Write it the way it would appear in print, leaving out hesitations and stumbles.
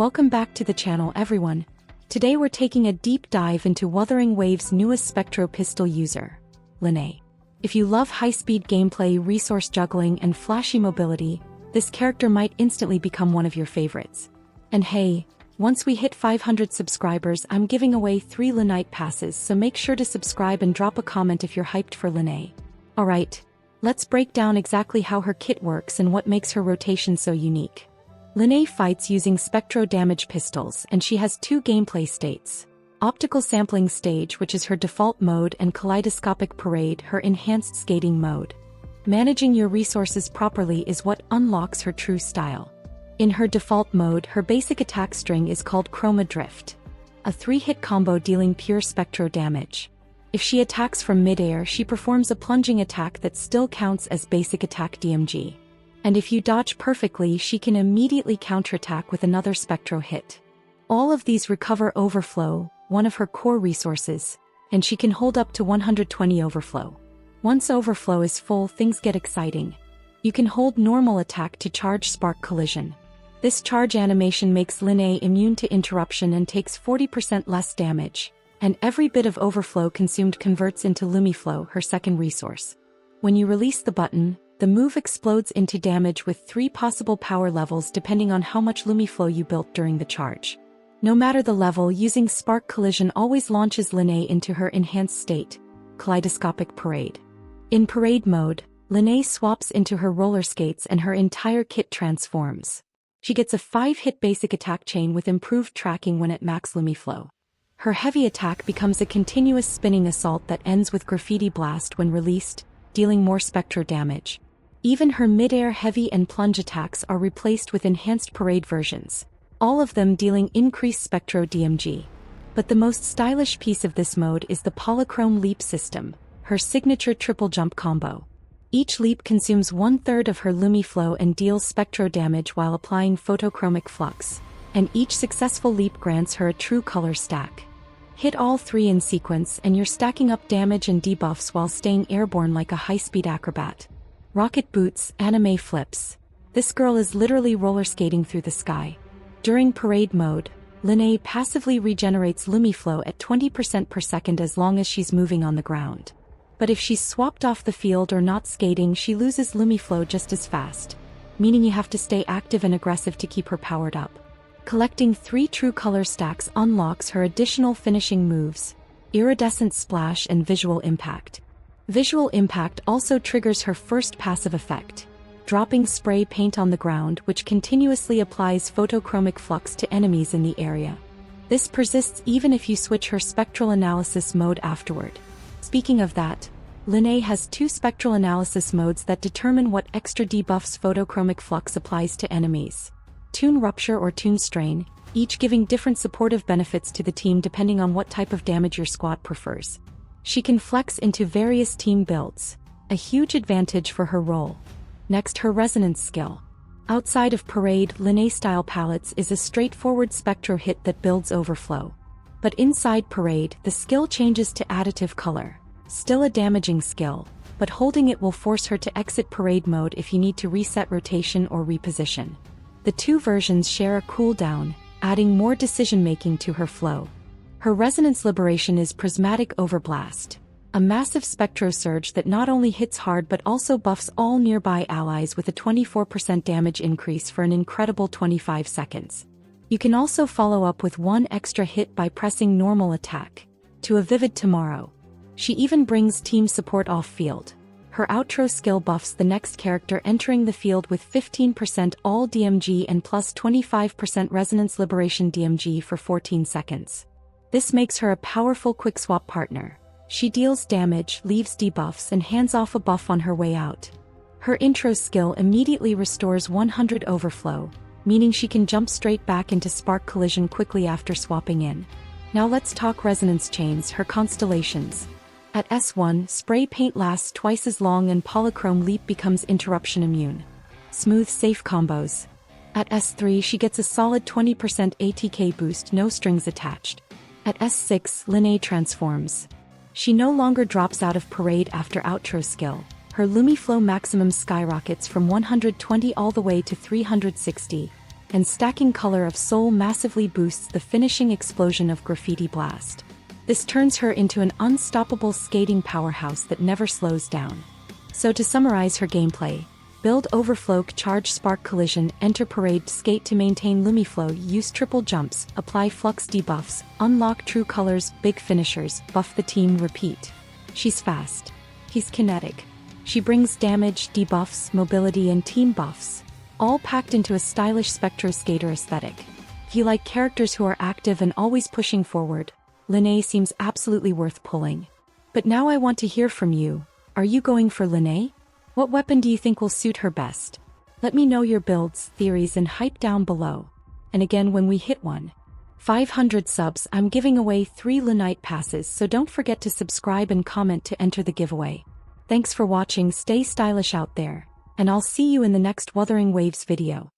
Welcome back to the channel everyone. Today we're taking a deep dive into Wuthering Wave's newest Spectro pistol user, Lynae. If you love high-speed gameplay, resource juggling, and flashy mobility, this character might instantly become one of your favorites. And hey, once we hit 500 subscribers, I'm giving away 3 Lynae passes, so make sure to subscribe and drop a comment if you're hyped for Lynae. Alright, let's break down exactly how her kit works and what makes her rotation so unique. Lynae fights using Spectro damage pistols, and she has 2 gameplay states. Optical Sampling Stage, which is her default mode, and Kaleidoscopic Parade, her enhanced skating mode. Managing your resources properly is what unlocks her true style. In her default mode, her basic attack string is called Chroma Drift, a 3-hit combo dealing pure Spectro damage. If she attacks from midair, she performs a plunging attack that still counts as basic attack DMG. And if you dodge perfectly, she can immediately counterattack with another Spectro hit. All of these recover Overflow, one of her core resources, and she can hold up to 120 Overflow. Once Overflow is full, things get exciting. You can hold normal attack to charge Spark Collision. This charge animation makes Lynae immune to interruption and takes 40% less damage. And every bit of overflow consumed converts into Lumiflow, her second resource. When you release the button, the move explodes into damage with 3 possible power levels depending on how much Lumiflow you built during the charge. No matter the level, using Spark Collision always launches Lynae into her enhanced state, Kaleidoscopic Parade. In Parade mode, Lynae swaps into her roller skates and her entire kit transforms. She gets a 5-hit basic attack chain with improved tracking when at max Lumiflow. Her heavy attack becomes a continuous spinning assault that ends with Graffiti Blast when released, dealing more Spectro damage. Even her mid-air heavy and plunge attacks are replaced with enhanced Parade versions, all of them dealing increased Spectro DMG. But the most stylish piece of this mode is the Polychrome Leap system, her signature triple jump combo. Each leap consumes 1/3 of her Lumiflow and deals Spectro damage while applying Photochromic Flux, and each successful leap grants her a true color stack. Hit all 3 in sequence and you're stacking up damage and debuffs while staying airborne like a high-speed acrobat. Rocket boots, anime flips. This girl is literally roller skating through the sky. During Parade mode, Lynae passively regenerates Lumiflow at 20% per second as long as she's moving on the ground. But if she's swapped off the field or not skating, she loses Lumiflow just as fast, meaning you have to stay active and aggressive to keep her powered up. Collecting 3 true color stacks unlocks her additional finishing moves, Iridescent Splash and Visual Impact. Visual Impact also triggers her first passive effect, dropping spray paint on the ground, which continuously applies photochromic flux to enemies in the area. This persists even if you switch her Spectral Analysis mode afterward. Speaking of that, Lynae has 2 Spectral Analysis modes that determine what extra debuffs photochromic flux applies to enemies. Toon Rupture or Toon Strain, each giving different supportive benefits to the team depending on what type of damage your squad prefers. She can flex into various team builds, a huge advantage for her role. Next, her Resonance skill. Outside of Parade, Lynae Style Palettes is a straightforward Spectro hit that builds Overflow. But inside Parade, the skill changes to Additive Color. Still a damaging skill, but holding it will force her to exit Parade mode if you need to reset rotation or reposition. The 2 versions share a cooldown, adding more decision-making to her flow. Her Resonance Liberation is Prismatic Overblast, a massive Spectro surge that not only hits hard but also buffs all nearby allies with a 24% damage increase for an incredible 25 seconds. You can also follow up with 1 extra hit by pressing Normal Attack, to a Vivid Tomorrow. She even brings team support off-field. Her outro skill buffs the next character entering the field with 15% all DMG and plus 25% Resonance Liberation DMG for 14 seconds. This makes her a powerful quick swap partner. She deals damage, leaves debuffs, and hands off a buff on her way out. Her intro skill immediately restores 100 Overflow, meaning she can jump straight back into Spark Collision quickly after swapping in. Now let's talk Resonance Chains, her constellations. At S1, Spray Paint lasts twice as long and Polychrome Leap becomes interruption immune. Smooth safe combos. At S3 she gets a solid 20% ATK boost, no strings attached. At S6, Lynae transforms. She no longer drops out of Parade after outro skill. Her Lumiflow maximum skyrockets from 120 all the way to 360, and stacking color of soul massively boosts the finishing explosion of graffiti blast. This turns her into an unstoppable skating powerhouse that never slows down. So to summarize her gameplay: build Overflow, charge Spark Collision, enter Parade, skate to maintain Lumiflow, use triple jumps, apply Flux debuffs, unlock True Colors, big finishers, buff the team, repeat. She's fast. He's kinetic. She brings damage, debuffs, mobility and team buffs, all packed into a stylish Spectro skater aesthetic. If you like characters who are active and always pushing forward, Lynae seems absolutely worth pulling. But now I want to hear from you. Are you going for Lynae? What weapon do you think will suit her best? Let me know your builds, theories and hype down below. And again, when we hit 500 subs, I'm giving away 3 Lynae passes, so don't forget to subscribe and comment to enter the giveaway. Thanks for watching, stay stylish out there, and I'll see you in the next Wuthering Waves video.